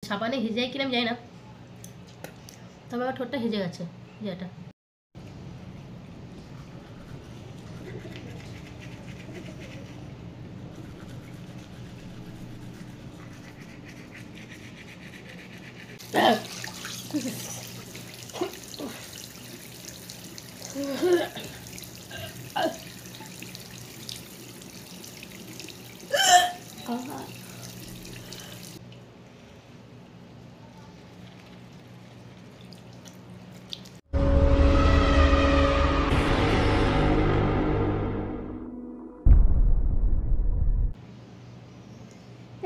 সাবানে হেজে যায় কিনা আমি জানি না, তবে আমার ঠোঁটটা হেজে গেছে যেটা।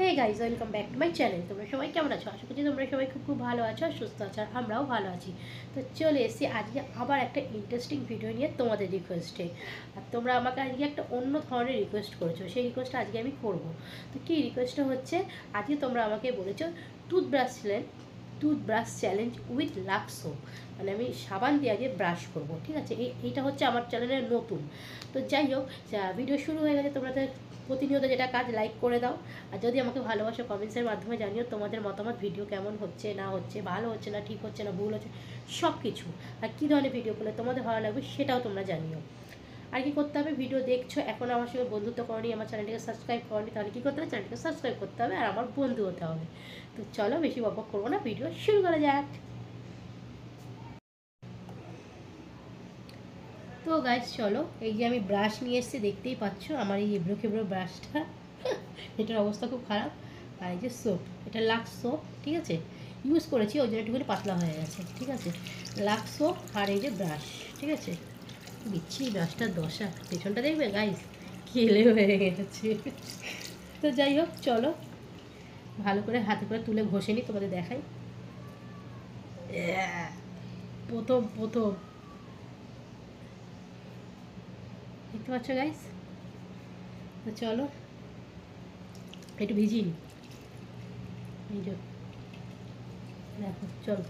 Hey guys, welcome back to my channel. তোমরা সবাই কেমন আছো? আশা করছি তোমরা সবাই খুব ভালো আছো আর সুস্থ আছো, আর আমরাও ভালো আছি। তো চলে এসেছি আজকে আবার একটা ইন্টারেস্টিং ভিডিও নিয়ে তোমাদের রিকোয়েস্টে। আর তোমরা আমাকে আজকে একটা অন্য ধরনের রিকোয়েস্ট করেছো, সেই রিকোয়েস্টটা আজকে আমি করব। তো কী রিকোয়েস্টটা হচ্ছে, আজকে তোমরা আমাকে বলেছো toothbrush challenge with Lux soap, মানে আমি সাবান দিয়ে আজকে ব্রাশ করবো, ঠিক আছে? এইটা হচ্ছে আমার চ্যানেলের নতুন। তো যাই হোক, ভিডিও শুরু হয়ে গেছে, তোমরা প্রতিনিয়ত যেটা কাজ লাইক করে দাও, আর যদি আমাকে ভালোবাসো কমেন্টসের মাধ্যমে জানিও তোমাদের মতামত, ভিডিও কেমন হচ্ছে না হচ্ছে, ভালো হচ্ছে না ঠিক হচ্ছে না ভুল হচ্ছে, সব কিছু। আর কী ধরনের ভিডিও করলে তোমাদের ভালো লাগবে সেটাও তোমরা জানিও। আর কি করতে হবে, ভিডিও দেখছো এখন আমার সঙ্গে বন্ধুত্ব করনি, আমার চ্যানেলটিকে সাবস্ক্রাইব করনি, তাহলে কী করতে হবে, চ্যানেলটিকে সাবস্ক্রাইব করতে হবে আর আমার বন্ধু হতে হবে। তো চলো বেশি বকবক করবো না, ভিডিও শুরু করা যাক। তো গাইজ চলো, এই যে আমি ব্রাশ নিয়ে এসেছি, দেখতেই পাচ্ছ আমার এই এবড়ো খেবড়ো ব্রাশটা, এটার অবস্থা খুব খারাপ। আর এই যে সোপ, এটা লাক্স সোপ, ঠিক আছে? ইউজ করেছি, ওই জন্য একটুখানি পাতলা হয়ে গেছে, ঠিক আছে? লাক্স সোপ আর এই যে ব্রাশ, ঠিক আছে? দিচ্ছি ব্রাশটার দশা, পেছনটা দেখবে গাইজ, কেলে হয়ে গেছে। তো যাই হোক চলো, ভালো করে হাতে করে তুলে ঘষে নিই, তোমাদের দেখাই। প্রথম দেখতে পাচ্ছ গাইজ? তো চলো একটু ভিজিয়ে নিই, এই যে দেখো, চলো।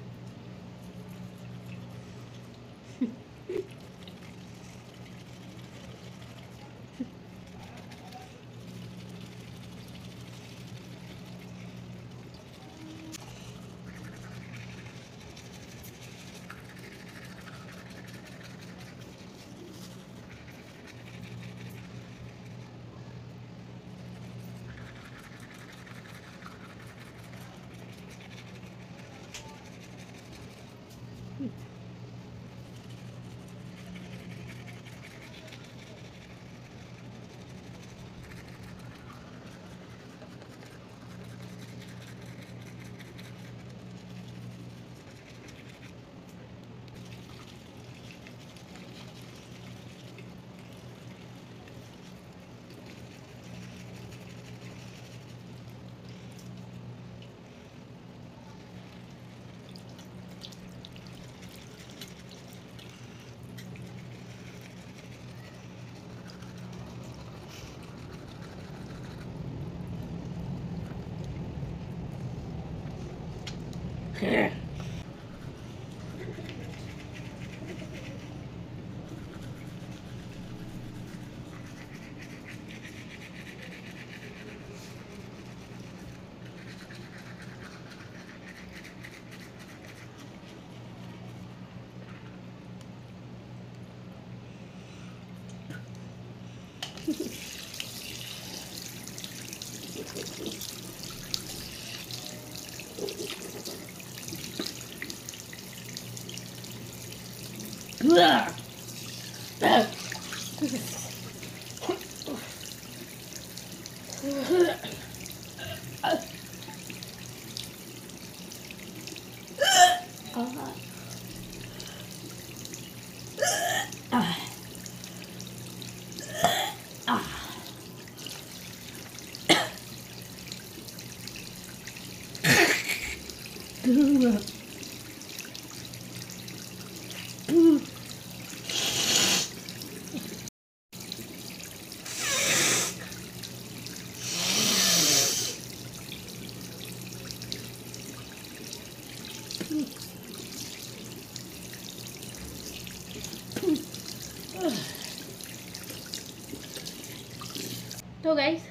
তো গাইস,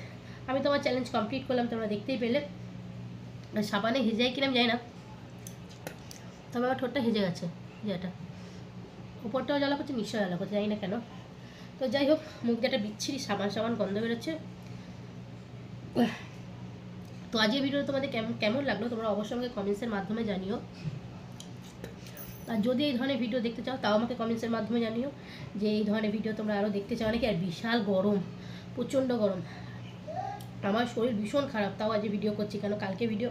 আমি তোমার চ্যালেঞ্জ কমপ্লিট করলাম, তোমরা দেখতেই পেলে। সাবানে হেজে যায় কিনা আমি জানি না, তবে আমার ঠোঁটটা হেজে গেছে, যেটা উপরটাও জ্বালা করছে নিশ্চয়ই জ্বালা করছে, জানি না কেন। তো যাই হোক, মুখ দিয়ে একটা বিচ্ছিরি সাবান সাবান গন্ধ বেরোচ্ছে। তো আজকের ভিডিও তোমাদের কেমন লাগলো তোমরা অবশ্যই আমাকে কমেন্টসের মাধ্যমে জানিও। আর যদি এই ধরনের ভিডিও দেখতে চাও তাও আমাকে কমেন্টসের মাধ্যমে জানিও যে এই ধরনের ভিডিও তোমরা আরও দেখতে চাও নাকি। আর বিশাল গরম, প্রচণ্ড গরম, আমার শরীর ভীষণ খারাপ, তাও আজকে ভিডিও করছি, কেন কালকে ভিডিও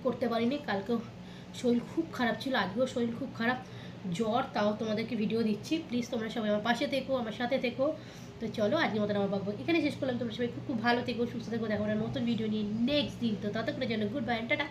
করতে পারিনি, কালকেও শরীর খুব খারাপ ছিল, আজকেও শরীর খুব খারাপ, জ্বর, তাও তোমাদেরকে ভিডিও দিচ্ছি। প্লিজ তোমরা সবাই আমার পাশে থেকো, আমার সাথে থেকো। তো চলো আজকের মতন আমার বকবক এখানে শেষ করলাম। তোমরা সবাই খুব ভালো থেকো, সুস্থ থেকো, দেখো নতুন ভিডিও নিয়ে নেক্সট দিন। তো ততক্ষণের জন্য গুড বাই, টাটা।